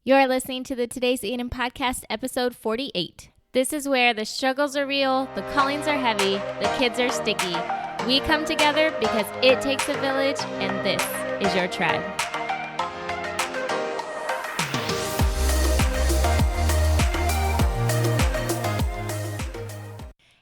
You're listening to the Today's Eden podcast, episode 48. This is where the struggles are real, the callings are heavy, the kids are sticky. We come together because it takes a village, and this is your tribe.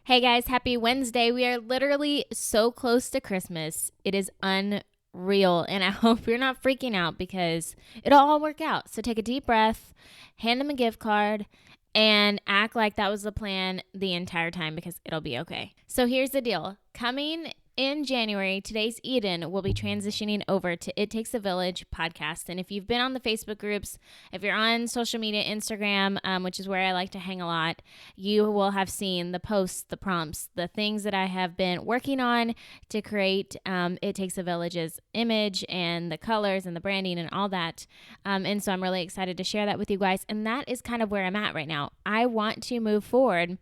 Hey guys, happy Wednesday. We are literally so close to Christmas. It is unreal, and I hope you're not freaking out because it'll all work out. So take a deep breath, hand them a gift card, and act like that was the plan the entire time because it'll be okay. So here's the deal. Coming in January, Today's Eden will be transitioning over to It Takes a Village podcast. And if you've been on the Facebook groups, if you're on social media, Instagram, which is where I like to hang a lot, you will have seen the posts, the prompts, the things that I have been working on to create It Takes a Village's image and the colors and the branding and all that. And so I'm really excited to share that with you guys. And that is kind of where I'm at right now. I want to move forward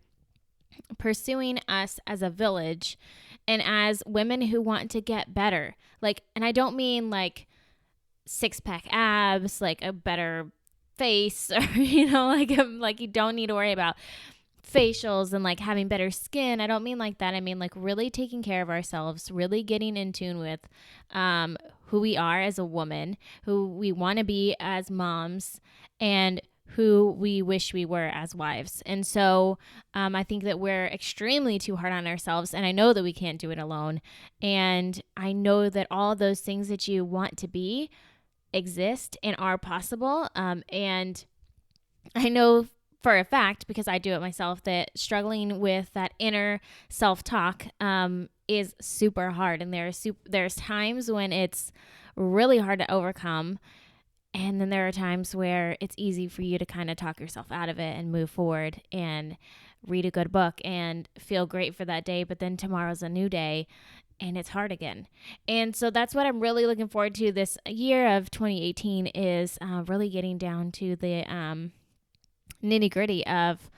pursuing us as a village and as women who want to get better. And I don't mean like six-pack abs, like a better face, or, like you don't need to worry about facials and like having better skin. I don't mean like that. I mean like really taking care of ourselves, really getting in tune with who we are as a woman, who we want to be as moms, and who we wish we were as wives. And so I think that we're extremely too hard on ourselves, and I know that we can't do it alone. And I know that all those things that you want to be exist and are possible. And I know for a fact, because I do it myself, that struggling with that inner self-talk is super hard. And there's times when it's really hard to overcome. And then there are times where it's easy for you to kind of talk yourself out of it and move forward and read a good book and feel great for that day. But then tomorrow's a new day and it's hard again. And so that's what I'm really looking forward to this year of 2018 is really getting down to the nitty gritty of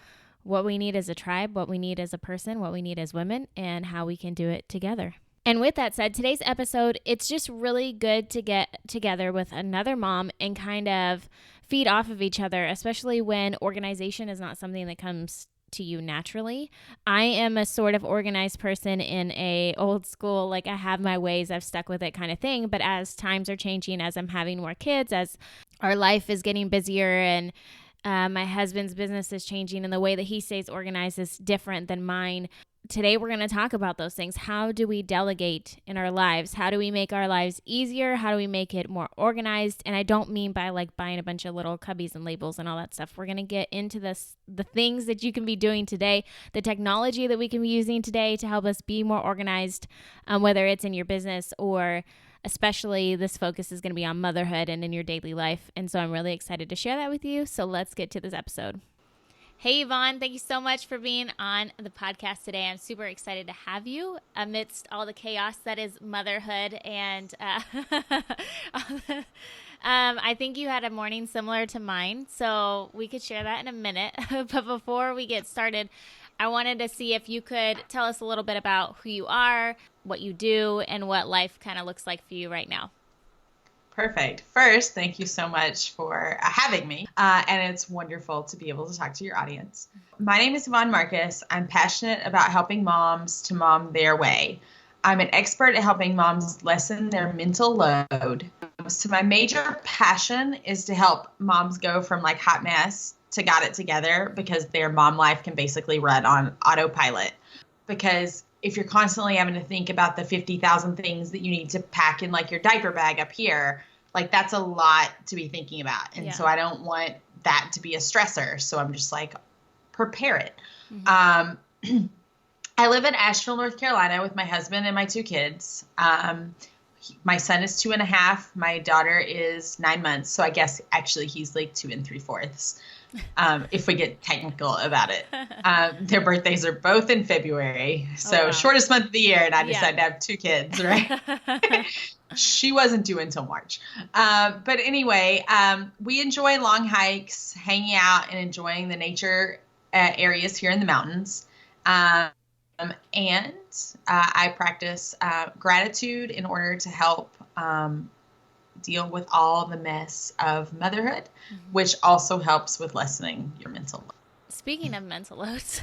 what we need as a tribe, what we need as a person, what we need as women, and how we can do it together. And with that said, today's episode, it's just really good to get together with another mom and kind of feed off of each other, especially when organization is not something that comes to you naturally. I am a sort of organized person in a old school, like I have my ways, I've stuck with it kind of thing. But as times are changing, as I'm having more kids, as our life is getting busier, and my husband's business is changing and the way that he stays organized is different than mine. Today, we're going to talk about those things. How do we delegate in our lives? How do we make our lives easier? How do we make it more organized? And I don't mean by like buying a bunch of little cubbies and labels and all that stuff. We're going to get into the things that you can be doing today, the technology that we can be using today to help us be more organized, whether it's in your business or especially this focus is going to be on motherhood and in your daily life. And so I'm really excited to share that with you. So let's get to this episode. Hey, Yvonne, thank you so much for being on the podcast today. I'm super excited to have you amidst all the chaos that is motherhood. And I think you had a morning similar to mine, so we could share that in a minute. But before we get started, I wanted to see if you could tell us a little bit about who you are, what you do, and what life kind of looks like for you right now. Perfect. First, thank you so much for having me. And it's wonderful to be able to talk to your audience. My name is Yvonne Marcus. I'm passionate about helping moms to mom their way. I'm an expert at helping moms lessen their mental load. So my major passion is to help moms go from like hot mess to got it together, because their mom life can basically run on autopilot. Because if you're constantly having to think about the 50,000 things that you need to pack in like your diaper bag up here, like that's a lot to be thinking about. And so I don't want that to be a stressor. So I'm just like, prepare it. Mm-hmm. I live in Asheville, North Carolina with my husband and my two kids. My son is 2.5. My daughter is 9 months. So I guess actually he's like 2 3/4. If we get technical about it. Their birthdays are both in February. So shortest month of the year, and I decided to have 2 kids, right? She wasn't due until March. But anyway, we enjoy long hikes, hanging out, and enjoying the nature areas here in the mountains. And I practice gratitude in order to help deal with all the mess of motherhood, which also helps with lessening your mental load. Speaking of mental loads,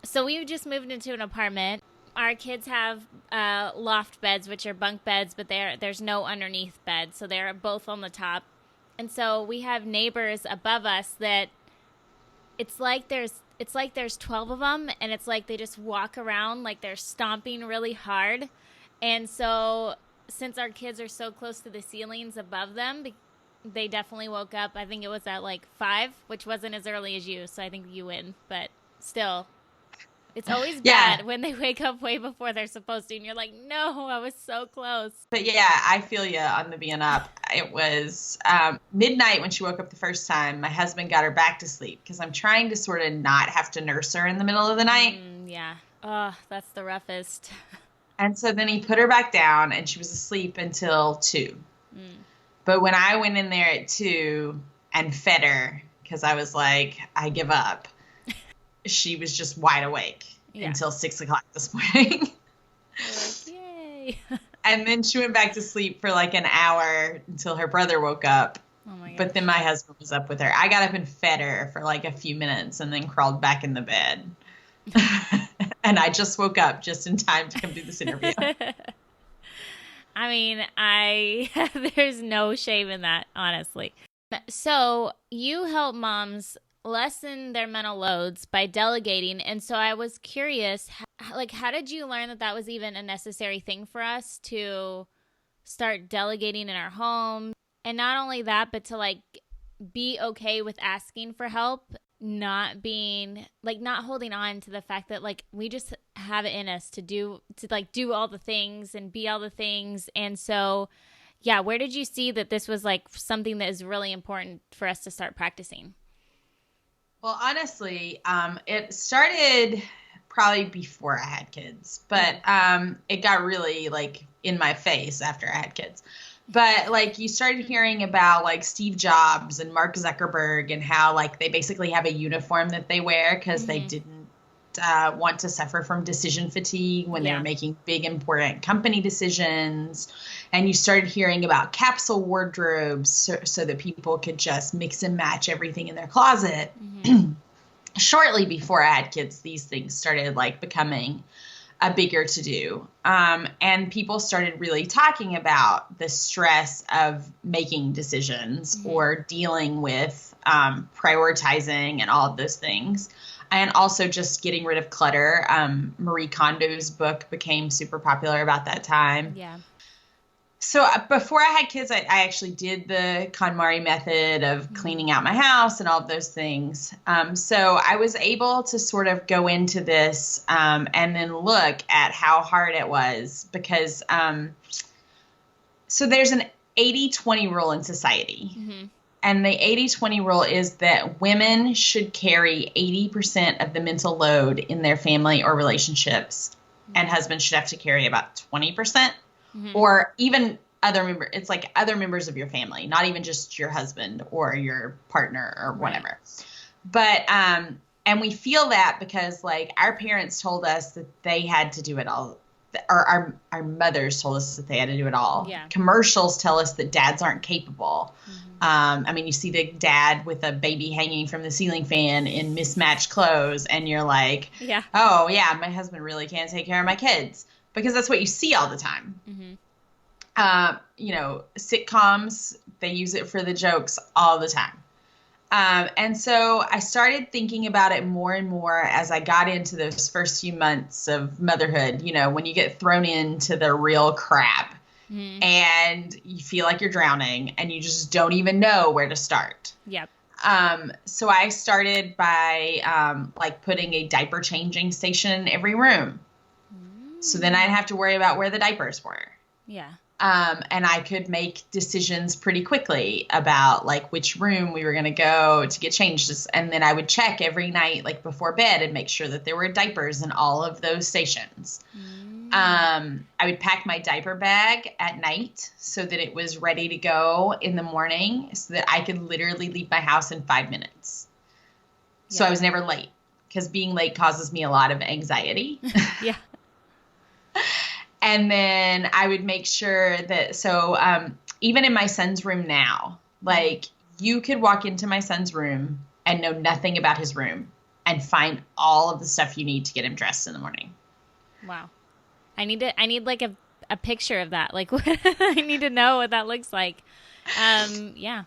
so we just moved into an apartment. Our kids have loft beds, which are bunk beds, but there's no underneath bed, so they're both on the top. And so we have neighbors above us that it's like there's 12 of them, and it's like they just walk around like they're stomping really hard. And so since our kids are so close to the ceilings above them, they definitely woke up. I think it was at like 5, which wasn't as early as you, so I think you win, but still. It's always bad when they wake up way before they're supposed to, and you're like, no, I was so close. But yeah, I feel you on the being up. It was midnight when she woke up the first time. My husband got her back to sleep because I'm trying to sort of not have to nurse her in the middle of the night. Yeah. Oh, that's the roughest. And so then he put her back down, and she was asleep until 2. But when I went in there at 2 and fed her, because I was like, I give up, she was just wide awake until 6 o'clock this morning. Like, yay. And then she went back to sleep for like an hour until her brother woke up. Oh my gosh. But then my husband was up with her. I got up and fed her for like a few minutes and then crawled back in the bed. And I just woke up just in time to come do this interview. I mean, there's no shame in that, honestly. So you help moms lessen their mental loads by delegating. And so I was curious, how did you learn that was even a necessary thing for us to start delegating in our home? And not only that, but to like be okay with asking for help, not being like, not holding on to the fact that like we just have it in us to do all the things and be all the things. And so, yeah, where did you see that this was like something that is really important for us to start practicing? Well, honestly, it started probably before I had kids, but it got really like in my face after I had kids. But like you started hearing about like Steve Jobs and Mark Zuckerberg and how like they basically have a uniform that they wear because they didn't want to suffer from decision fatigue when they were making big, important company decisions. And you started hearing about capsule wardrobes so that people could just mix and match everything in their closet. Shortly before I had kids, these things started like becoming a bigger to-do. And people started really talking about the stress of making decisions or dealing with prioritizing and all of those things. And also just getting rid of clutter. Marie Kondo's book became super popular about that time. Yeah. So before I had kids, I actually did the KonMari method of cleaning out my house and all of those things. So I was able to sort of go into this and then look at how hard it was because so there's an 80-20 rule in society. And the 80-20 rule is that women should carry 80% of the mental load in their family or relationships, and husbands should have to carry about 20%, or even it's like other members of your family, not even just your husband or your partner or whatever. But and we feel that because like our parents told us that they had to do it all. Or our mothers told us that they had to do it all. Yeah. Commercials tell us that dads aren't capable. I mean, you see the dad with a baby hanging from the ceiling fan in mismatched clothes, and you're like, oh, yeah, my husband really can't take care of my kids. Because that's what you see all the time. You know, sitcoms, they use it for the jokes all the time. And so I started thinking about it more and more as I got into those first few months of motherhood, you know, when you get thrown into the real crap and you feel like you're drowning and you just don't even know where to start. Yep. So I started by like putting a diaper changing station in every room. So then I'd have to worry about where the diapers were. Yeah. And I could make decisions pretty quickly about like which room we were going to go to get changed. And then I would check every night, like before bed, and make sure that there were diapers in all of those stations. I would pack my diaper bag at night so that it was ready to go in the morning so that I could literally leave my house in 5 minutes. So I was never late because being late causes me a lot of anxiety. And then I would make sure that, even in my son's room now, like you could walk into my son's room and know nothing about his room and find all of the stuff you need to get him dressed in the morning. Wow. I need like a picture of that. Like I need to know what that looks like. Yeah.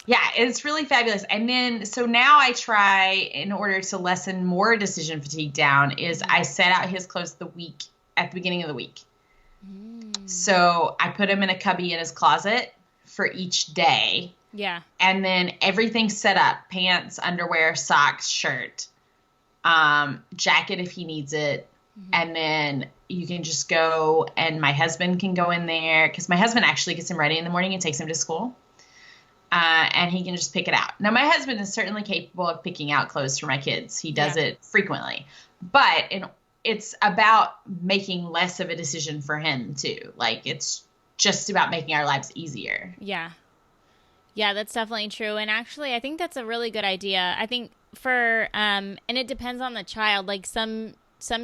Yeah, it's really fabulous. And then, so now I try, in order to lessen more decision fatigue down, is I set out his clothes at the beginning of the week. So I put him in a cubby in his closet for each day. Yeah. And then everything's set up: pants, underwear, socks, shirt, jacket if he needs it. And then you can just go, and my husband can go in there, because my husband actually gets him ready in the morning and takes him to school. And he can just pick it out. Now, my husband is certainly capable of picking out clothes for my kids. He does it frequently. But it's about making less of a decision for him, too. Like, it's just about making our lives easier. Yeah. Yeah, that's definitely true. And actually, I think that's a really good idea. I think and it depends on the child. Like, some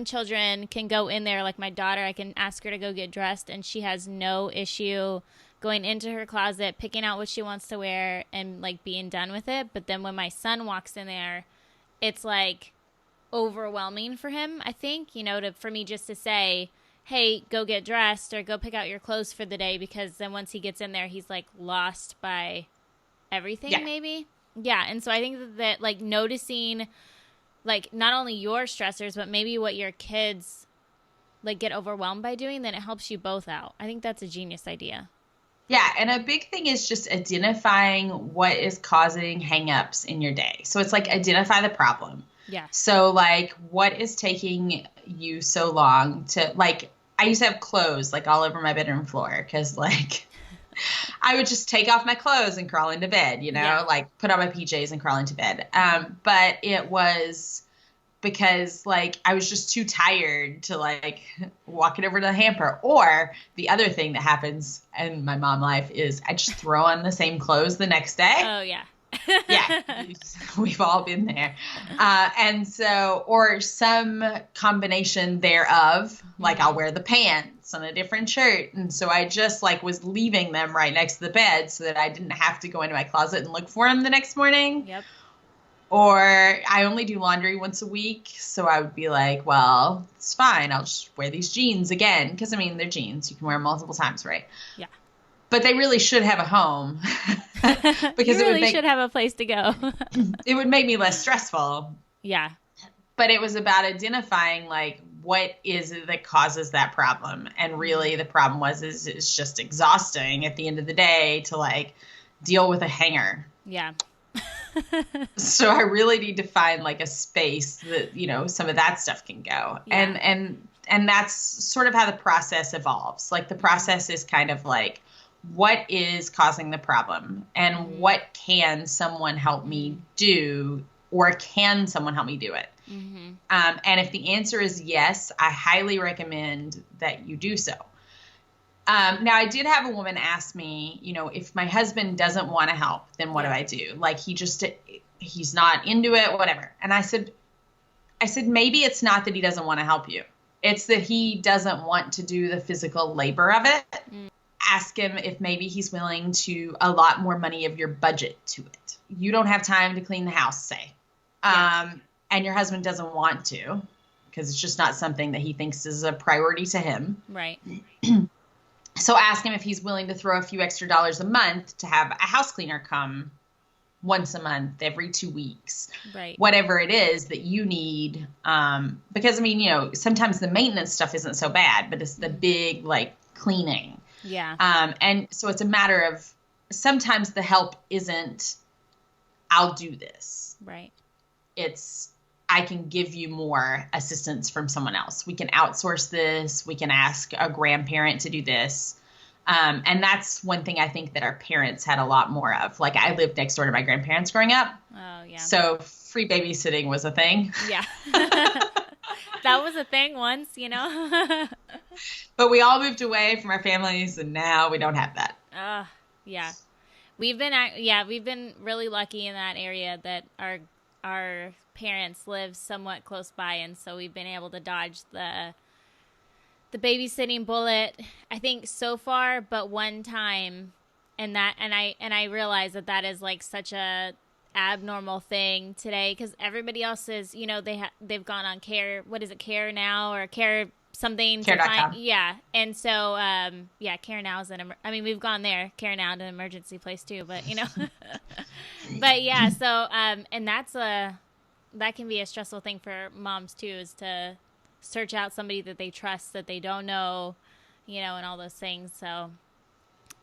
children can go in there, like my daughter, I can ask her to go get dressed, and she has no issue going into her closet, picking out what she wants to wear, and like being done with it. But then when my son walks in there, it's like overwhelming for him, I think, for me just to say, hey, go get dressed or go pick out your clothes for the day, because then once he gets in there, he's like lost by everything, maybe. Yeah. And so I think that like noticing like not only your stressors, but maybe what your kids like get overwhelmed by doing, then it helps you both out. I think that's a genius idea. Yeah, and a big thing is just identifying what is causing hangups in your day. So it's like identify the problem. Yeah. So like what is taking you so long to, like, I used to have clothes like all over my bedroom floor, because like I would just take off my clothes and crawl into bed, like put on my PJs and crawl into bed. But it was because like I was just too tired to like walk it over to the hamper. Or the other thing that happens in my mom life is I just throw on the same clothes the next day. Oh yeah. Yeah, we've all been there. And so, or some combination thereof, like I'll wear the pants on a different shirt. And so I just like was leaving them right next to the bed so that I didn't have to go into my closet and look for them the next morning. Yep. Or I only do laundry once a week. So I would be like, well, it's fine. I'll just wear these jeans again. Because, I mean, they're jeans. You can wear them multiple times, right? Yeah. But they really should have a home. Because you really should have a place to go. It would make me less stressful. Yeah. But it was about identifying, like, what is it that causes that problem? And really the problem is it's just exhausting at the end of the day to, like, deal with a hanger. Yeah. So I really need to find like a space that, some of that stuff can go. Yeah. And that's sort of how the process evolves. Like the process is kind of like, what is causing the problem and what can someone help me do, or can someone help me do it? Mm-hmm. And if the answer is yes, I highly recommend that you do so. Now, I did have a woman ask me, if my husband doesn't want to help, then what do I do? Like, he's not into it, whatever. And I said, maybe it's not that he doesn't want to help you. It's that he doesn't want to do the physical labor of it. Mm. Ask him if maybe he's willing to allot more money of your budget to it. You don't have time to clean the house, say. Yeah. And your husband doesn't want to, because it's just not something that he thinks is a priority to him. Right. So ask him if he's willing to throw a few extra dollars a month to have a house cleaner come once a month, every 2 weeks, right? Whatever it is that you need. Because I mean, sometimes the maintenance stuff isn't so bad, but it's the big like cleaning. Yeah. And so it's a matter of sometimes the help isn't, I'll do this. Right. It's, I can give you more assistance from someone else. We can outsource this. We can ask a grandparent to do this. And that's one thing I think that our parents had a lot more of. Like I lived next door to my grandparents growing up. Oh, yeah. So free babysitting was a thing. Yeah. That was a thing once, But we all moved away from our families and now we don't have that. Yeah. We've been really lucky in that area that our parents live somewhat close by, and so we've been able to dodge the the babysitting bullet, I think so far, but one time, and I realize that is like such a abnormal thing today because everybody else is, they've gone on care. What is it, Care Now or Care something to find? Care.com. Yeah, and so Care Now is we've gone there. Care Now to an emergency place too, but but yeah. So and that can be a stressful thing for moms too, is to search out somebody that they trust that they don't know, and all those things. So,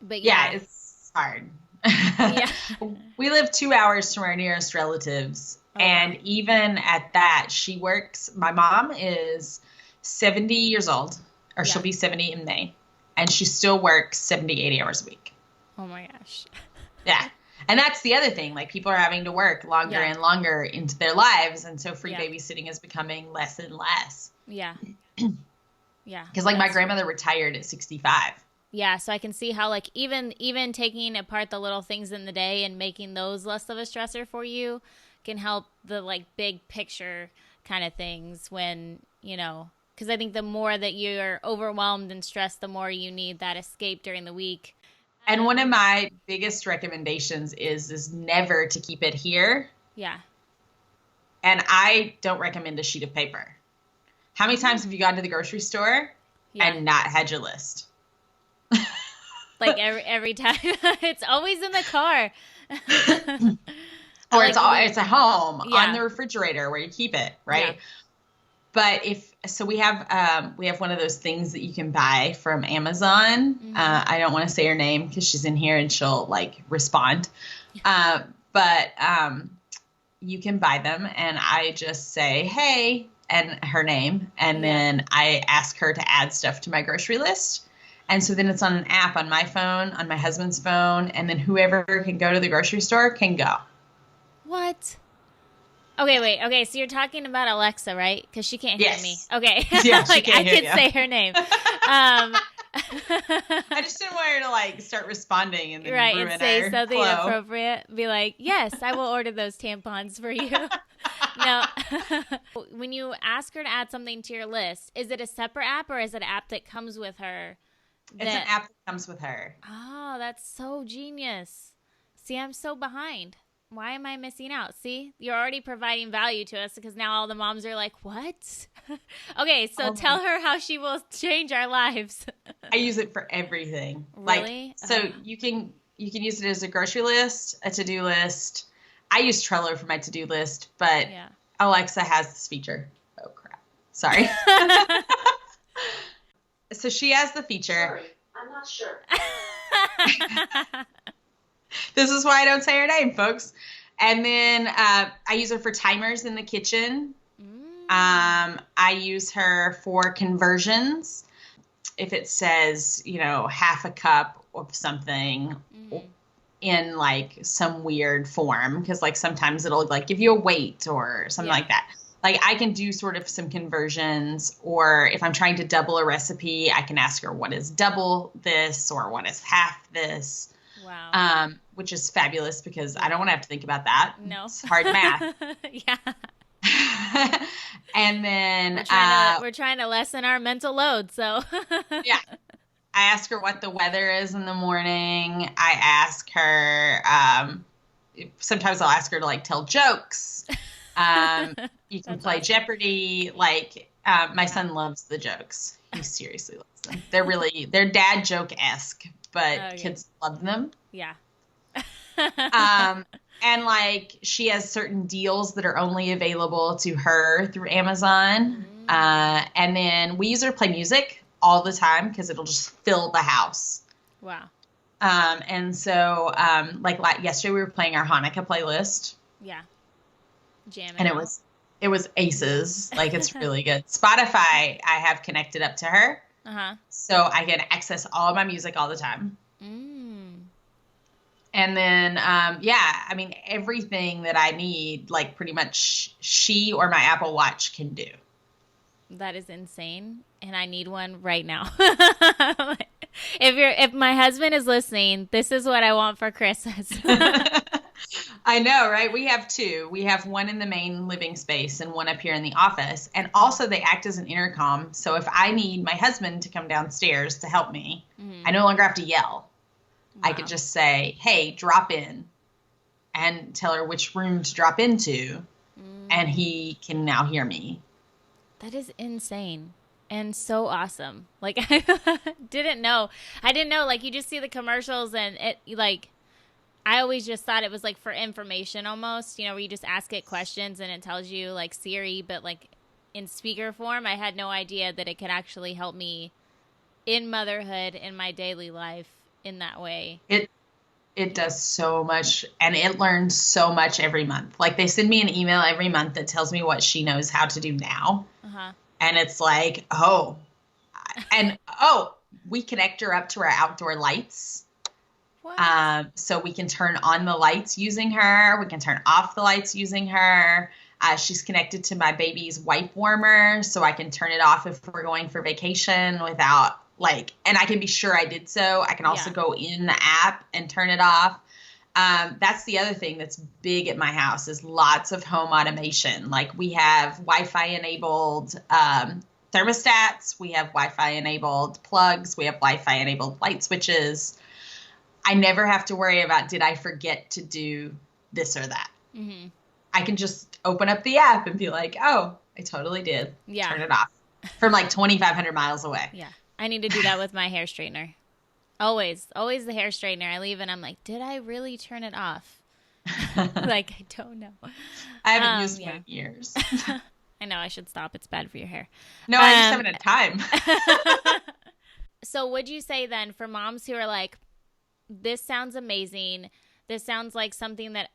but yeah, it's hard. Yeah. We live 2 hours from our nearest relatives. And even at that, she works. My mom is 70 years old, or she'll be 70 in May. And she still works 70, 80 hours a week. Oh my gosh. Yeah. And that's the other thing. Like, people are having to work longer and longer into their lives. And so free babysitting is becoming less and less. Yeah. Yeah. Because my grandmother retired at 65. Yeah, so I can see how even taking apart the little things in the day and making those less of a stressor for you can help the big picture kind of things when, because I think the more that you're overwhelmed and stressed, the more you need that escape during the week. And one of my biggest recommendations is never to keep it here. Yeah. And I don't recommend a sheet of paper. How many times have you gone to the grocery store and not had your list? Every time. It's always in the car. Or it's at home on the refrigerator where you keep it, right? Yeah. But we have one of those things that you can buy from Amazon. Mm-hmm. I don't want to say her name because she's in here and she'll respond. But you can buy them, and I just say, hey, and her name, and then I ask her to add stuff to my grocery list. And so then it's on an app on my phone, on my husband's phone, and then whoever can go to the grocery store can go. What? Okay, wait. Okay, so you're talking about Alexa, right? Because she can't hear me. Okay. Yeah, she can't I hear can say her name. I just didn't want her to start responding and then ruin and say something flow. Inappropriate. Be like, yes, I will order those tampons for you. No. When you ask her to add something to your list, is it a separate app or is it an app that comes with her? It's an app that comes with her. Oh, that's so genius. See, I'm so behind. Why am I missing out? See, you're already providing value to us because now all the moms are like, what? Okay, so tell her how she will change our lives. I use it for everything. Really? You can use it as a grocery list, a to-do list. I use Trello for my to-do list, but Alexa has this feature. Oh, crap. Sorry. So she has the feature. Sorry, I'm not sure. This is why I don't say her name, folks. And then I use her for timers in the kitchen. I use her for conversions. If it says, half a cup of something in some weird form, because sometimes it'll give you a weight or something like that. I can do sort of some conversions, or if I'm trying to double a recipe, I can ask her what is double this or what is half this. Wow. Which is fabulous because I don't want to have to think about that. No. It's hard math. Yeah. And then we're trying to lessen our mental load. So yeah. I ask her what the weather is in the morning. I ask her, sometimes I'll ask her to tell jokes. You can play Jeopardy. My son loves the jokes. He seriously loves them. They're dad joke-esque, but kids love them. Yeah. And she has certain deals that are only available to her through Amazon. And then we use her to play music all the time because it'll just fill the house. Wow. And so yesterday we were playing our Hanukkah playlist. Yeah. Jamming. And it was aces. It's really good. Spotify, I have connected up to her. So I can access all of my music all the time. And then, everything that I need, pretty much she or my Apple Watch can do. That is insane. And I need one right now. If my husband is listening, this is what I want for Christmas. I know, right? We have two. We have one in the main living space and one up here in the office. And also, they act as an intercom. So if I need my husband to come downstairs to help me, I no longer have to yell. I could just say, hey, drop in, and tell her which room to drop into. And he can now hear me. That is insane and so awesome. Like, I didn't know. I didn't know. Like, you just see the commercials and it, like, I always just thought it was like for information almost, where you just ask it questions and it tells you like Siri, but like in speaker form. I had no idea that it could actually help me in motherhood, in my daily life in that way. It does so much, and it learns so much every month. Like, they send me an email every month that tells me what she knows how to do now. And it's like, we connect her up to our outdoor lights. So we can turn on the lights using her. We can turn off the lights using her. She's connected to my baby's wipe warmer, so I can turn it off if we're going for vacation without and I can be sure I did so. I can also go in the app and turn it off. That's the other thing that's big at my house is lots of home automation. Like, we have Wi-Fi enabled thermostats. We have Wi-Fi enabled plugs. We have Wi-Fi enabled light switches. I never have to worry about, did I forget to do this or that? Mm-hmm. I can just open up the app and be like, oh, I totally did. Yeah. Turn it off from like 2,500 miles away. Yeah. I need to do that with my hair straightener. Always the hair straightener. I leave and I'm like, did I really turn it off? Like, I don't know. I haven't used it in years. I know I should stop. It's bad for your hair. No, I just haven't had time. So would you say then for moms who are like, this sounds amazing. This sounds like something that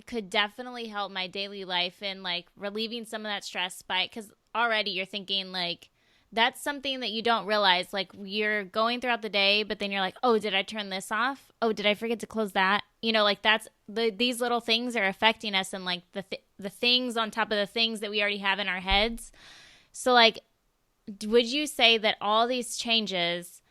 could definitely help my daily life and like relieving some of that stress because already you're thinking like, that's something that you don't realize. Like, you're going throughout the day, but then you're like, oh, did I turn this off? Oh, did I forget to close that? Like that's these little things are affecting us and like the things on top of the things that we already have in our heads. So like, would you say that all these changes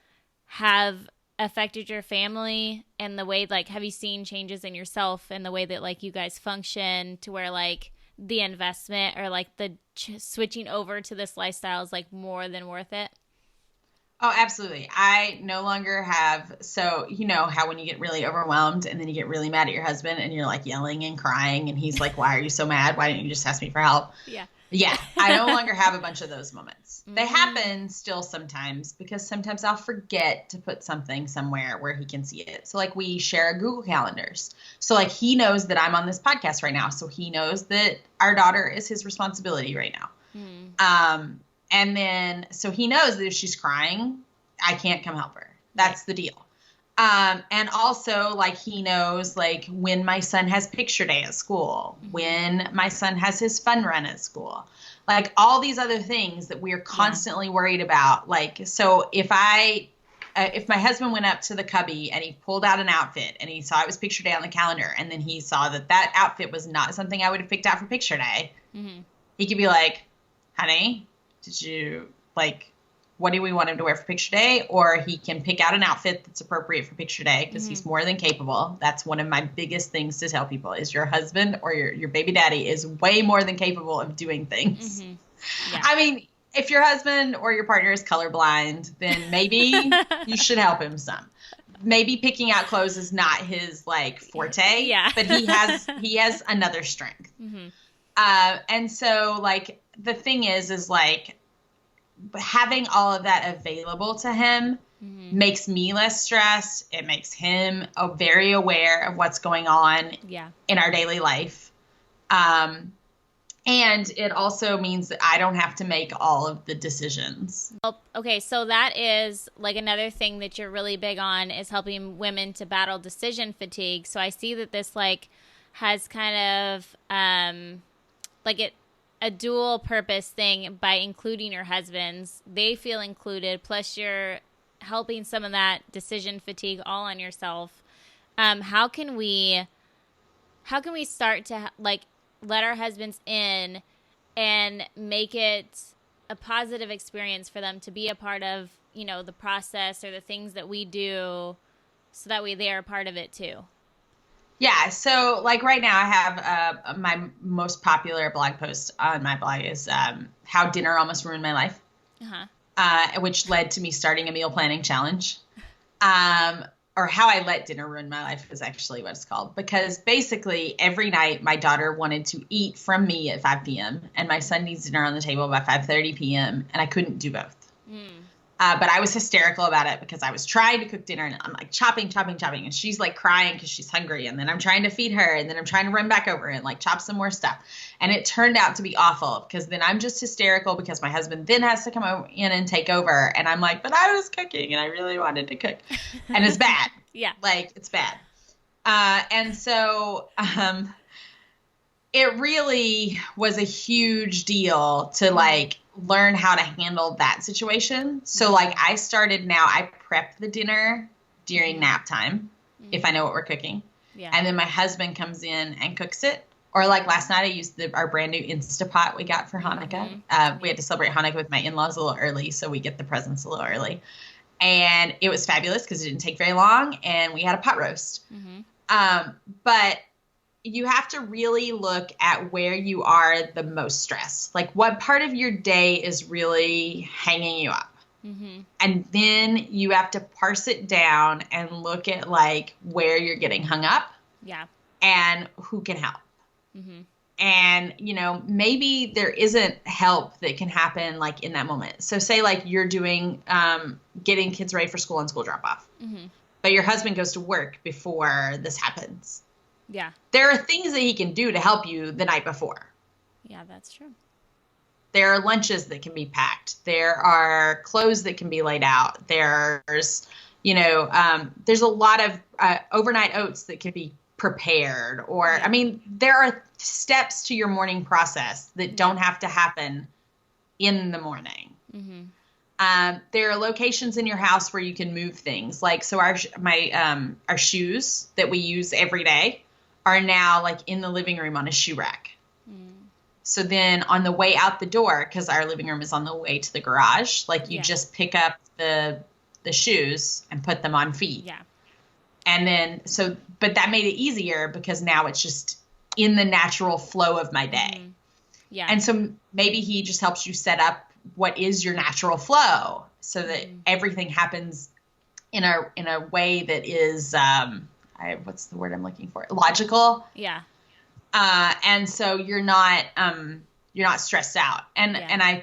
have affected your family and the way, like, have you seen changes in yourself and the way that like you guys function to where like the investment or like the switching over to this lifestyle is like more than worth it? Oh, absolutely. I no longer have, so you know how when you get really overwhelmed and then you get really mad at your husband and you're like yelling and crying and he's like, why are you so mad? Why didn't you just ask me for help? Yeah. I no longer have a bunch of those moments. They happen still sometimes because sometimes I'll forget to put something somewhere where he can see it. So like we share Google Calendars. So like he knows that I'm on this podcast right now. So he knows that our daughter is his responsibility right now. And then, so he knows that if she's crying, I can't come help her. That's the deal. And also like he knows like when my son has picture day at school, when my son has his fun run at school, like all these other things that we are constantly worried about. Like, so if my husband went up to the cubby and he pulled out an outfit and he saw it was picture day on the calendar and then he saw that outfit was not something I would have picked out for picture day, he could be like, honey, did you what do we want him to wear for picture day? Or he can pick out an outfit that's appropriate for picture day because he's more than capable. That's one of my biggest things to tell people is your husband or your baby daddy is way more than capable of doing things. I mean, if your husband or your partner is colorblind, then maybe you should help him some. Maybe picking out clothes is not his like forte, but he has another strength. And so like the thing is like having all of that available to him makes me less stressed. It makes him very aware of what's going on in our daily life. And it also means that I don't have to make all of the decisions. Well, okay, so that is like another thing that you're really big on is helping women to battle decision fatigue. So I see that this like has kind of a dual purpose thing by including your husbands. They feel included, plus you're helping some of that decision fatigue all on yourself. How can we start to like let our husbands in and make it a positive experience for them to be a part of, the process or the things that we do so that way they are a part of it too? Yeah, so like right now I have my most popular blog post on my blog is how dinner almost ruined my life, Uh-huh. which led to me starting a meal planning challenge. Um, or how I let dinner ruin my life is actually what it's called. Because basically every night my daughter wanted to eat from me at 5 p.m. and my son needs dinner on the table by 5:30 p.m. and I couldn't do both. Mm. But I was hysterical about it because I was trying to cook dinner and I'm like chopping, chopping, chopping. And she's like crying because she's hungry. And then I'm trying to feed her. And then I'm trying to run back over and like chop some more stuff. And it turned out to be awful because then I'm just hysterical because my husband then has to come in and take over. And I'm like, but I was cooking and I really wanted to cook. And it's bad. Yeah. Like it's bad. And so it really was a huge deal to like learn how to handle that situation. So like I started now, I prep the dinner during nap time if I know what we're cooking. Yeah. And then my husband comes in and cooks it. Or like last night I used our brand new Instapot we got for Hanukkah. We had to celebrate Hanukkah with my in-laws a little early, so we get the presents a little early. And it was fabulous because it didn't take very long and we had a pot roast. But you have to really look at where you are the most stressed. Like what part of your day is really hanging you up. And then you have to parse it down and look at like where you're getting hung up. Yeah. And who can help. And, you know, maybe there isn't help that can happen like in that moment. So say like you're doing, getting kids ready for school and school drop off, but your husband goes to work before this happens. Yeah. There are things that he can do to help you the night before. Yeah, that's true. There are lunches that can be packed. There are clothes that can be laid out. There's, you know, there's a lot of overnight oats that can be prepared. Or, I mean, there are steps to your morning process that don't have to happen in the morning. There are locations in your house where you can move things. Like, so our shoes that we use every day are now like in the living room on a shoe rack. So then on the way out the door, because our living room is on the way to the garage, like you just pick up the shoes and put them on feet. Yeah. And then, but that made it easier because now it's just in the natural flow of my day. Yeah. And so maybe he just helps you set up what is your natural flow so that everything happens in a way that is, what's the word I'm looking for? Logical. Yeah. And so you're not stressed out. And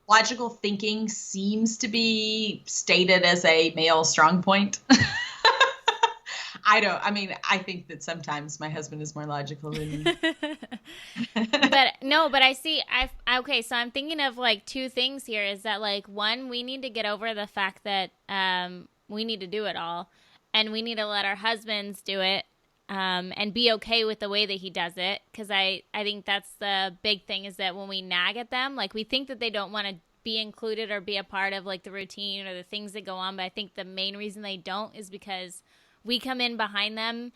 logical thinking seems to be stated as a male strong point. I think that sometimes my husband is more logical than me. But I see, okay, so I'm thinking of like two things here is that like, one, we need to get over the fact that we need to do it all and we need to let our husbands do it and be okay with the way that he does it. Because I think that's the big thing is that when we nag at them, like we think that they don't want to be included or be a part of like the routine or the things that go on. But I think the main reason they don't is because we come in behind them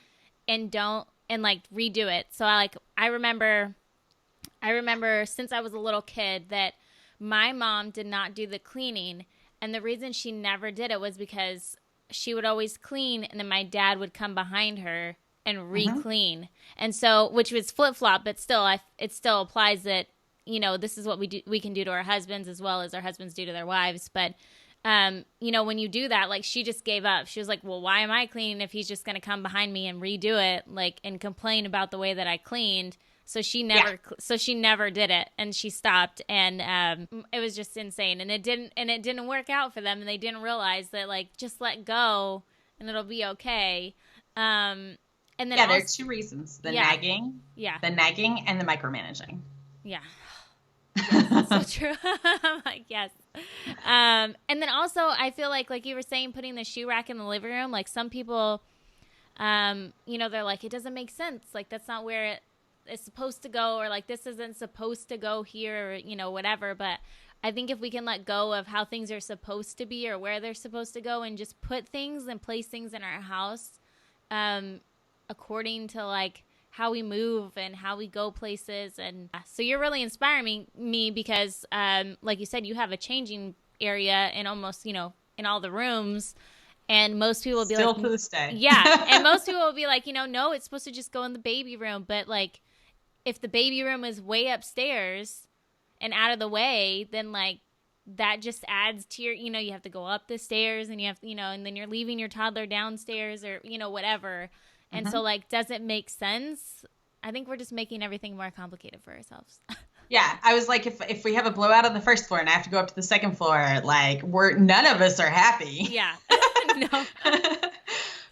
and don't and like redo it. So I remember since I was a little kid that my mom did not do the cleaning, and the reason she never did it was because she would always clean and then my dad would come behind her and re-clean. And so, which was flip-flop, but still it still applies that, you know, this is what we can do to our husbands as well as our husbands do to their wives. But you know, when you do that, like she just gave up. She was like, well, why am I cleaning if he's just going to come behind me and redo it, like, and complain about the way that I cleaned. So she never did it, and she stopped, and it was just insane. And it didn't work out for them, and they didn't realize that, like, just let go and it'll be okay. And then there are two reasons: the nagging, and the micromanaging. Yeah. Yes, that's so true. I'm like, yes. And then also I feel like you were saying, putting the shoe rack in the living room, like some people, you know, they're like, it doesn't make sense. Like, that's not where it is supposed to go, or like, this isn't supposed to go here, or, you know, whatever. But I think if we can let go of how things are supposed to be or where they're supposed to go and just put things and place things in our house, according to like how we move and how we go places. And so you're really inspiring me because, like you said, you have a changing area in almost, you know, in all the rooms. And most people will be Still like, to this day. yeah. And most people will be like, no, it's supposed to just go in the baby room. But like, if the baby room is way upstairs and out of the way, then like that just adds to your, you have to go up the stairs and you have, and then you're leaving your toddler downstairs or, whatever. And so like, does it make sense? I think we're just making everything more complicated for ourselves. Yeah, I was like, if we have a blowout on the first floor and I have to go up to the second floor, like none of us are happy. Yeah. No.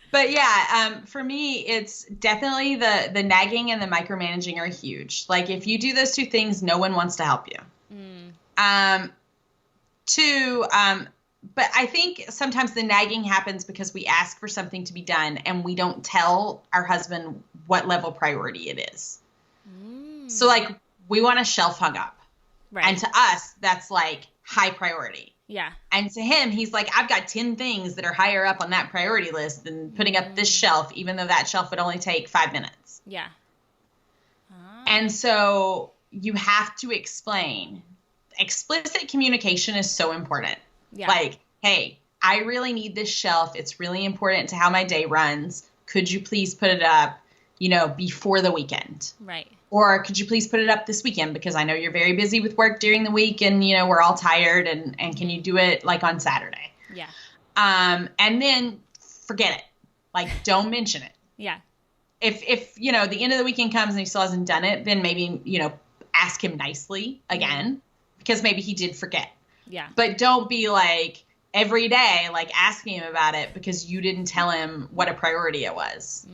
But yeah, for me, it's definitely the nagging and the micromanaging are huge. Like if you do those two things, no one wants to help you. Two, but I think sometimes the nagging happens because we ask for something to be done and we don't tell our husband what level priority it is. So like we want a shelf hung up. Right. And to us, that's like high priority. Yeah. And to him, he's like, I've got 10 things that are higher up on that priority list than putting up this shelf, even though that shelf would only take 5 minutes. Yeah. And so you have to explain. Explicit communication is so important. Yeah. Like, hey, I really need this shelf. It's really important to how my day runs. Could you please put it up, before the weekend? Right. Or could you please put it up this weekend? Because I know you're very busy with work during the week and, we're all tired and can you do it like on Saturday? Yeah. And then forget it. Like, don't mention it. Yeah. If the end of the weekend comes and he still hasn't done it, then maybe, ask him nicely again because maybe he did forget. Yeah. But don't be like every day, like asking him about it because you didn't tell him what a priority it was.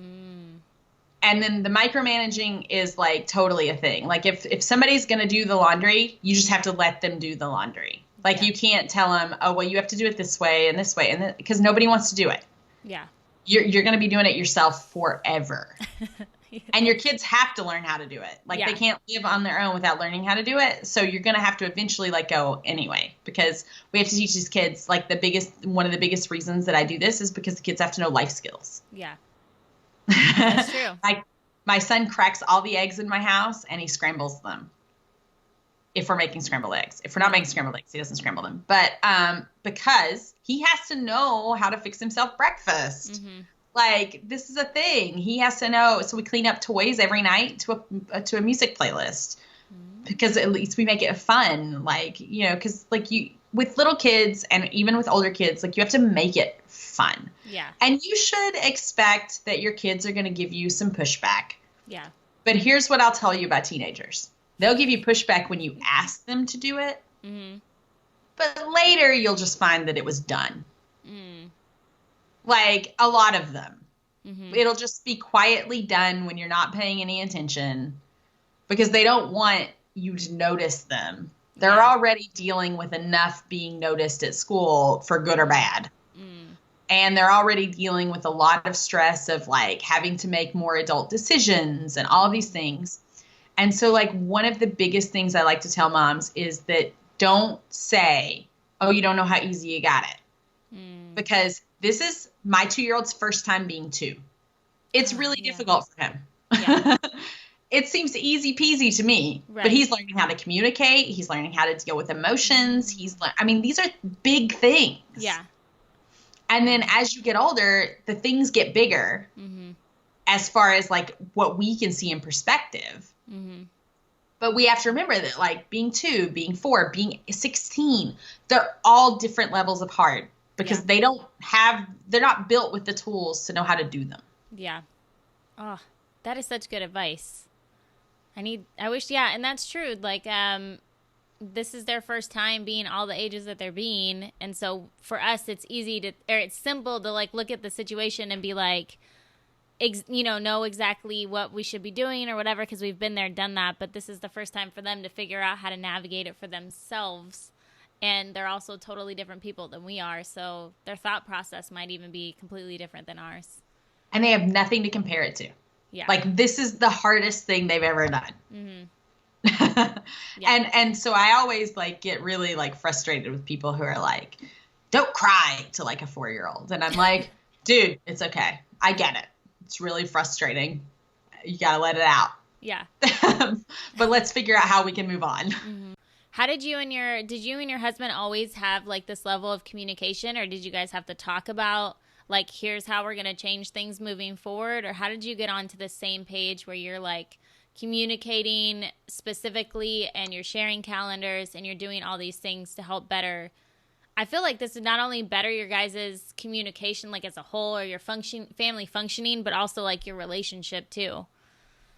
And then the micromanaging is like totally a thing. Like if somebody's going to do the laundry, you just have to let them do the laundry. Like you can't tell them, oh, well, you have to do it this way and this way. And because nobody wants to do it. Yeah. You're going to be doing it yourself forever. And your kids have to learn how to do it. Like they can't live on their own without learning how to do it. So you're going to have to eventually let go anyway, because we have to teach these kids like one of the biggest reasons that I do this is because the kids have to know life skills. Yeah. That's true. My son cracks all the eggs in my house and he scrambles them. If we're making scrambled eggs. If we're not making scrambled eggs, he doesn't scramble them. But because he has to know how to fix himself breakfast. Like, this is a thing. He has to know. So we clean up toys every night to a music playlist. Because at least we make it fun. Like, because like with little kids and even with older kids, like you have to make it fun. Yeah. And you should expect that your kids are going to give you some pushback. Yeah. But here's what I'll tell you about teenagers. They'll give you pushback when you ask them to do it. But later you'll just find that it was done. Like a lot of them. It'll just be quietly done when you're not paying any attention because they don't want you to notice them. They're already dealing with enough being noticed at school for good or bad. And they're already dealing with a lot of stress of like having to make more adult decisions and all of these things. And so like one of the biggest things I like to tell moms is that don't say, oh, you don't know how easy you got it. Because this is my 2-year-old's first time being 2. It's really difficult for him. Yeah. It seems easy peasy to me, but he's learning how to communicate. He's learning how to deal with emotions. These are big things. Yeah. And then as you get older, the things get bigger as far as like what we can see in perspective. But we have to remember that like being 2, being 4, being 16, they're all different levels of hard because they're not built with the tools to know how to do them. Yeah. Oh, that is such good advice. I wish, and that's true. Like, this is their first time being all the ages that they're being. And so for us, it's it's simple to like look at the situation and be like, know exactly what we should be doing or whatever, because we've been there, done that. But this is the first time for them to figure out how to navigate it for themselves. And they're also totally different people than we are. So their thought process might even be completely different than ours. And they have nothing to compare it to. Yeah. Like this is the hardest thing they've ever done. And so I always like get really like frustrated with people who are like, don't cry to like a 4-year-old. And I'm like, dude, it's okay. I get it. It's really frustrating. You got to let it out. Yeah. But let's figure out how we can move on. How did you and your husband always have like this level of communication, or did you guys have to talk about like, here's how we're going to change things moving forward? Or how did you get onto the same page where you're like communicating specifically and you're sharing calendars and you're doing all these things to help better? I feel like this would not only better your guys' communication like as a whole or your family functioning, but also like your relationship too.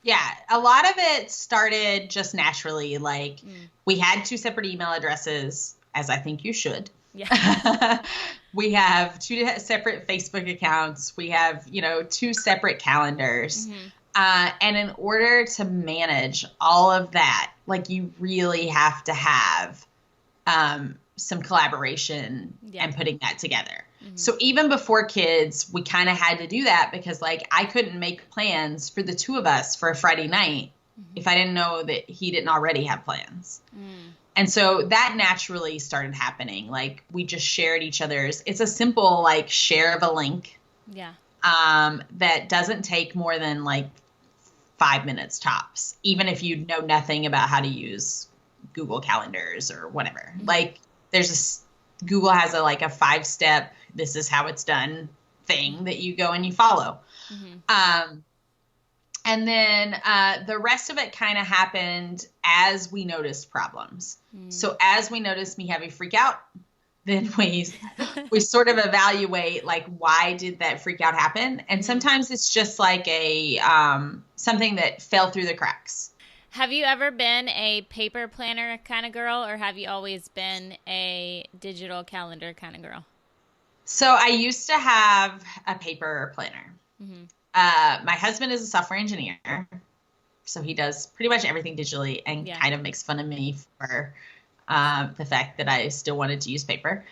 Yeah, a lot of it started just naturally. Like we had 2 separate email addresses, as I think you should. Yeah. We have 2 separate Facebook accounts. We have, 2 separate calendars. And in order to manage all of that, like you really have to have some collaboration and putting that together. So even before kids, we kind of had to do that because like I couldn't make plans for the 2 of us for a Friday night if I didn't know that he didn't already have plans. And so that naturally started happening. Like we just shared each other's. It's a simple like share of a link. Yeah. That doesn't take more than like 5 minutes tops, even if you know nothing about how to use Google calendars or whatever. Like Google has a 5-step, this is how it's done thing that you go and you follow. And then the rest of it kind of happened as we noticed problems. So as we noticed me having freak out, then we sort of evaluate like, why did that freak out happen? And sometimes it's just like a something that fell through the cracks. Have you ever been a paper planner kind of girl, or have you always been a digital calendar kind of girl? So I used to have a paper planner. My husband is a software engineer, so he does pretty much everything digitally and kind of makes fun of me for the fact that I still wanted to use paper.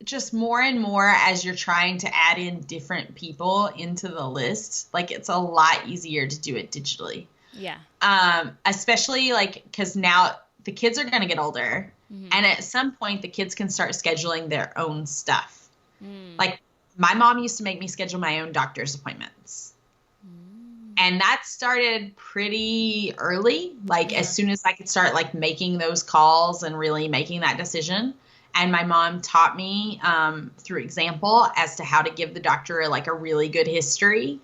Just more and more as you're trying to add in different people into the list, like it's a lot easier to do it digitally. Yeah. Especially like, cause now the kids are going to get older and at some point the kids can start scheduling their own stuff. Like my mom used to make me schedule my own doctor's appointments. And that started pretty early, like as soon as I could start like making those calls and really making that decision. And my mom taught me through example as to how to give the doctor like a really good history.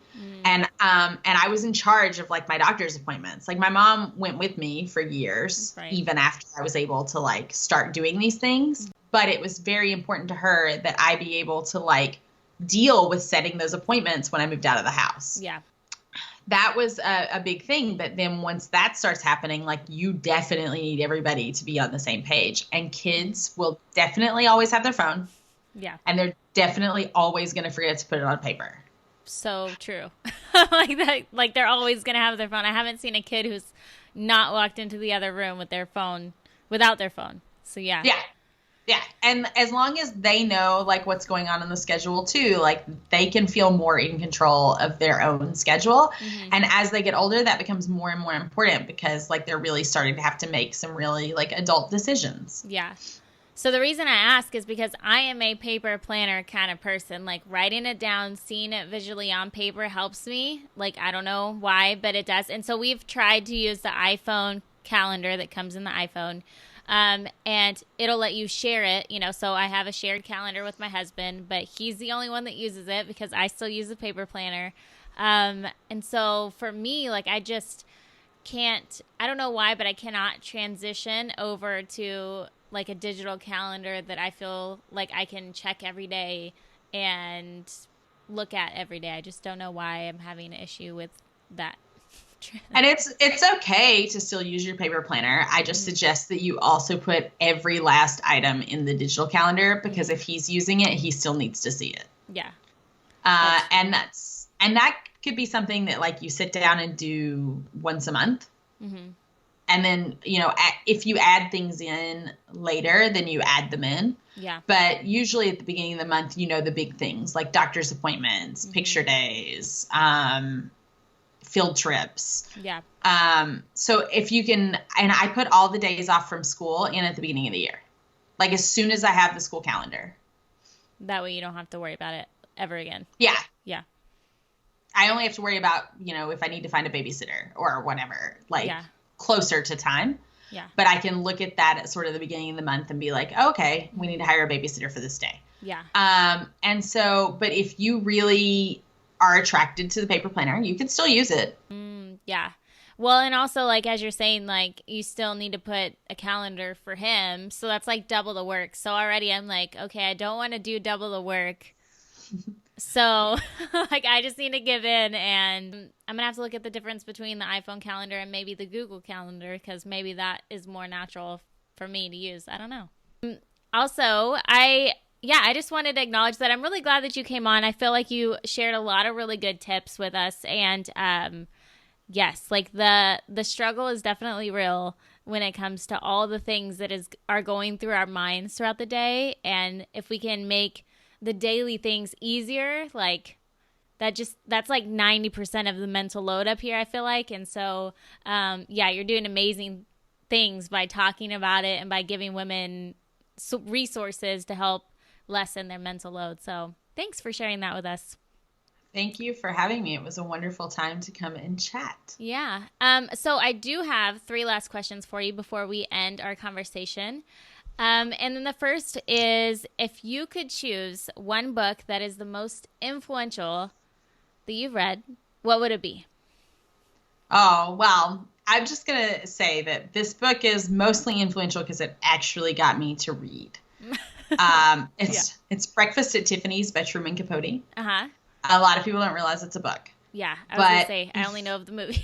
And I was in charge of like my doctor's appointments. Like my mom went with me for years, even after I was able to like start doing these things. But it was very important to her that I be able to like deal with setting those appointments when I moved out of the house. Yeah. That was a big thing. But then once that starts happening, like you definitely need everybody to be on the same page. And kids will definitely always have their phone. Yeah. And they're definitely always going to forget to put it on paper. So true. Like that, like they're always going to have their phone. I haven't seen a kid who's not walked into the other room with their phone, without their phone. So yeah. Yeah. Yeah. And as long as they know like what's going on in the schedule too, like they can feel more in control of their own schedule. And as they get older, that becomes more and more important because like they're really starting to have to make some really like adult decisions. Yeah. So the reason I ask is because I am a paper planner kind of person. Like writing it down, seeing it visually on paper helps me. Like I don't know why, but it does. And so we've tried to use the iPhone calendar that comes in the iPhone. And it'll let you share it, so I have a shared calendar with my husband, but he's the only one that uses it because I still use the paper planner. And so for me, like, I just can't, I don't know why, but I cannot transition over to like a digital calendar that I feel like I can check every day and look at every day. I just don't know why I'm having an issue with that. And it's okay to still use your paper planner. I just suggest that you also put every last item in the digital calendar because if he's using it, he still needs to see it. Yeah. And that could be something that like you sit down and do once a month. And then, if you add things in later, then you add them in. Yeah. But usually at the beginning of the month, the big things like doctor's appointments, picture days, field trips. Yeah. So if you can, and I put all the days off from school in at the beginning of the year, like as soon as I have the school calendar. That way you don't have to worry about it ever again. Yeah. Yeah. I only have to worry about, if I need to find a babysitter or whatever, like closer to time. Yeah. But I can look at that at sort of the beginning of the month and be like, okay, we need to hire a babysitter for this day. Yeah. But if you really are attracted to the paper planner, you can still use it. Yeah. Well, and also, like, as you're saying, like, you still need to put a calendar for him. So that's like double the work. So already I'm like, okay, I don't want to do double the work. So, like, I just need to give in, and I'm going to have to look at the difference between the iPhone calendar and maybe the Google calendar, because maybe that is more natural for me to use. I don't know. Also, I just wanted to acknowledge that I'm really glad that you came on. I feel like you shared a lot of really good tips with us, and yes, like the struggle is definitely real when it comes to all the things that are going through our minds throughout the day, and if we can make the daily things easier, like that's like 90% of the mental load up here, I feel like. And so you're doing amazing things by talking about it and by giving women resources to help lessen their mental load. So thanks for sharing that with us. Thank you for having me. It was a wonderful time to come and chat. Yeah. So I do have 3 last questions for you before we end our conversation. And then the first is, if you could choose one book that is the most influential that you've read, what would it be? Oh, well, I'm just going to say that this book is mostly influential because it actually got me to read. It's Breakfast at Tiffany's by Truman Capote. Uh-huh. A lot of people don't realize it's a book. Yeah, I was going to say, I only know of the movie.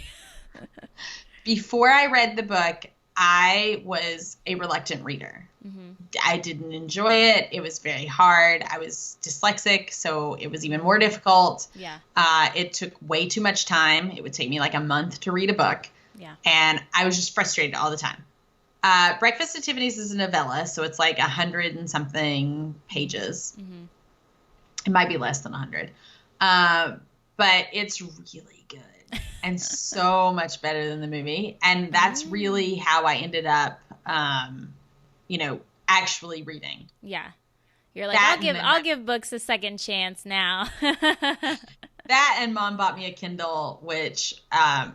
Before I read the book, I was a reluctant reader. Mm-hmm. I didn't enjoy it. It was very hard. I was dyslexic, so it was even more difficult. Yeah. It took way too much time. It would take me like a month to read a book. Yeah. And I was just frustrated all the time. Breakfast at Tiffany's is a novella, so it's like 100 and something pages. Mm-hmm. It might be less than 100. But it's really good and so much better than the movie. And that's really how I ended up, actually reading. Yeah. You're like, I'll give books a second chance now. That and Mom bought me a Kindle, which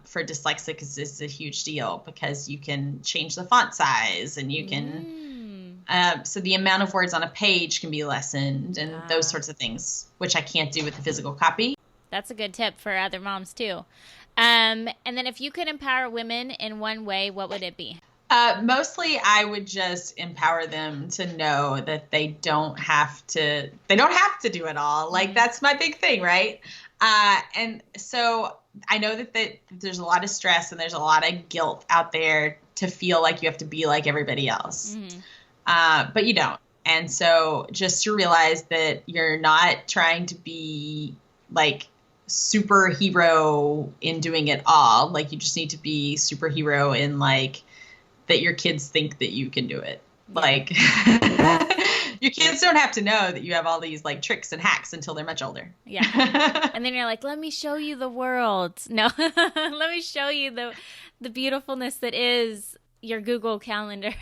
for dyslexics is a huge deal because you can change the font size and you can, so the amount of words on a page can be lessened and those sorts of things, which I can't do with the physical copy. That's a good tip for other moms too. And then if you could empower women in one way, what would it be? Mostly I would just empower them to know that they don't have to do it all. Like, that's my big thing, right? And so I know that there's a lot of stress and there's a lot of guilt out there to feel like you have to be like everybody else. Mm-hmm. But you don't. And so just to realize that you're not trying to be like superhero in doing it all. Like, you just need to be superhero in like that your kids think that you can do it. Yeah. Like your kids don't have to know that you have all these like tricks and hacks until they're much older. Yeah. And then you're like, let me show you the world. No, let me show you the beautifulness that is your Google Calendar.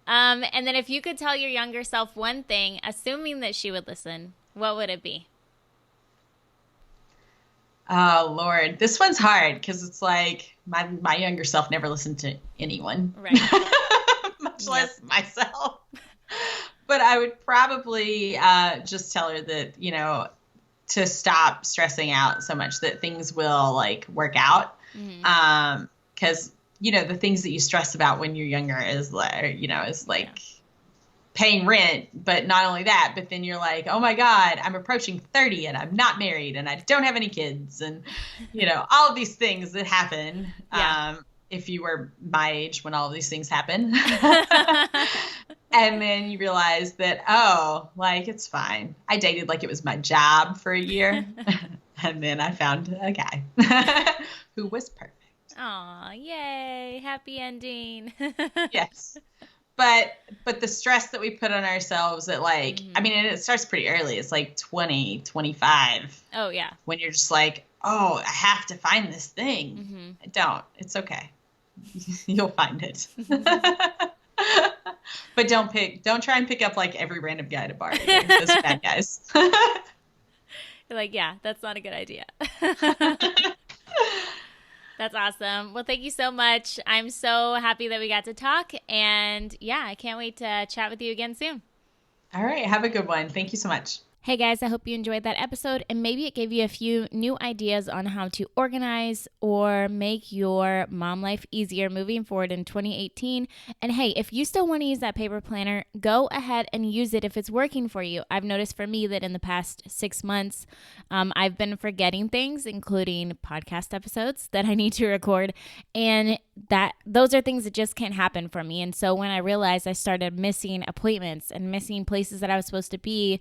And then if you could tell your younger self one thing, assuming that she would listen, what would it be? Oh, Lord. This one's hard because it's like my younger self never listened to anyone. Right. Much less myself. But I would probably just tell her that, to stop stressing out so much, that things will like work out. Mm-hmm. 'Cause, the things that you stress about when you're younger is like paying rent, but not only that, but then you're like, oh my God, I'm approaching 30 and I'm not married and I don't have any kids and, all of these things that happen. Yeah. If you were my age when all of these things happen. And then you realize that, it's fine. I dated like it was my job for a year. And then I found a guy who was perfect. Aw, yay. Happy ending. Yes. But the stress that we put on ourselves at like, mm-hmm. And it starts pretty early. It's like 20, 25. Oh, yeah. When you're just like, I have to find this thing. Mm-hmm. Don't. It's okay. You'll find it. But don't try and pick up like every random guy at a bar either. Those are bad guys. You're like, yeah, that's not a good idea. That's awesome. Well, thank you so much. I'm so happy that we got to talk. And yeah, I can't wait to chat with you again soon. All right. Have a good one. Thank you so much. Hey guys, I hope you enjoyed that episode and maybe it gave you a few new ideas on how to organize or make your mom life easier moving forward in 2018. And hey, if you still want to use that paper planner, go ahead and use it if it's working for you. I've noticed for me that in the past 6 months, I've been forgetting things, including podcast episodes that I need to record. And those are things that just can't happen for me. And so when I realized I started missing appointments and missing places that I was supposed to be,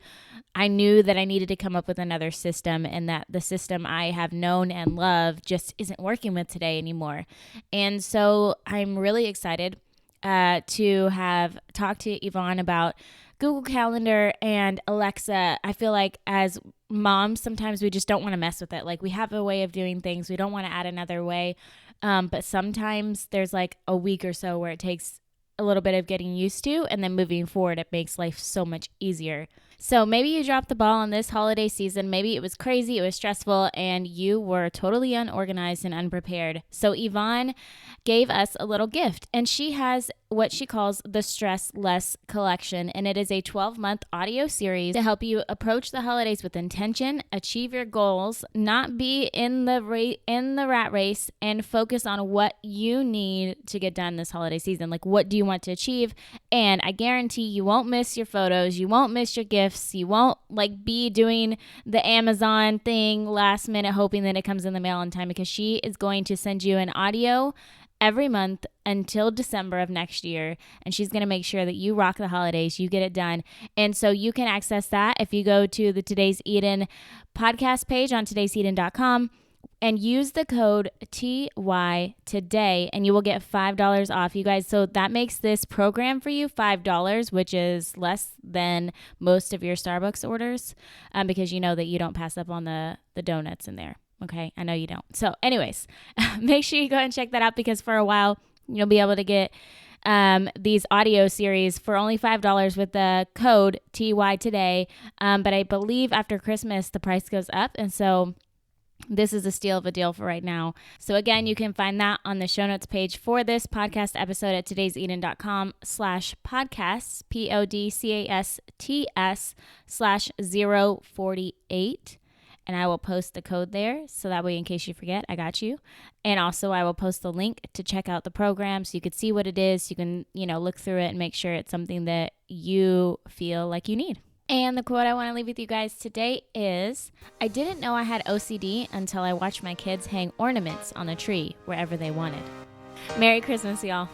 I knew that I needed to come up with another system and that the system I have known and loved just isn't working with today anymore. And so I'm really excited to have talked to Yvonne about Google Calendar and Alexa. I feel like as moms, sometimes we just don't want to mess with it. Like we have a way of doing things. We don't want to add another way. But sometimes there's like a week or so where it takes a little bit of getting used to, and then moving forward, it makes life so much easier. So maybe you dropped the ball on this holiday season. Maybe it was crazy, it was stressful, and you were totally unorganized and unprepared. So Yvonne gave us a little gift, and she has what she calls the Stress Less Collection, and it is a 12-month audio series to help you approach the holidays with intention, achieve your goals, not be in the rat race, and focus on what you need to get done this holiday season. Like, what do you want to achieve? And I guarantee you won't miss your photos, you won't miss your gifts, you won't like be doing the Amazon thing last minute hoping that it comes in the mail on time, because she is going to send you an audio every month until December of next year. And she's going to make sure that you rock the holidays, you get it done. And so you can access that if you go to the Today's Eden podcast page on todayseden.com and use the code TY today, and you will get $5 off, you guys. So that makes this program for you $5, which is less than most of your Starbucks orders, because you know that you don't pass up on the donuts in there. Okay, I know you don't. So anyways, make sure you go and check that out, because for a while you'll be able to get these audio series for only $5 with the code TY today. But I believe after Christmas the price goes up, and so this is a steal of a deal for right now. So again, you can find that on the show notes page for this podcast episode at todayseden.com/podcasts, PODCASTS/048. And I will post the code there, so that way in case you forget, I got you. And also I will post the link to check out the program so you can see what it is. You can, look through it and make sure it's something that you feel like you need. And the quote I want to leave with you guys today is, I didn't know I had OCD until I watched my kids hang ornaments on the tree wherever they wanted. Merry Christmas, y'all.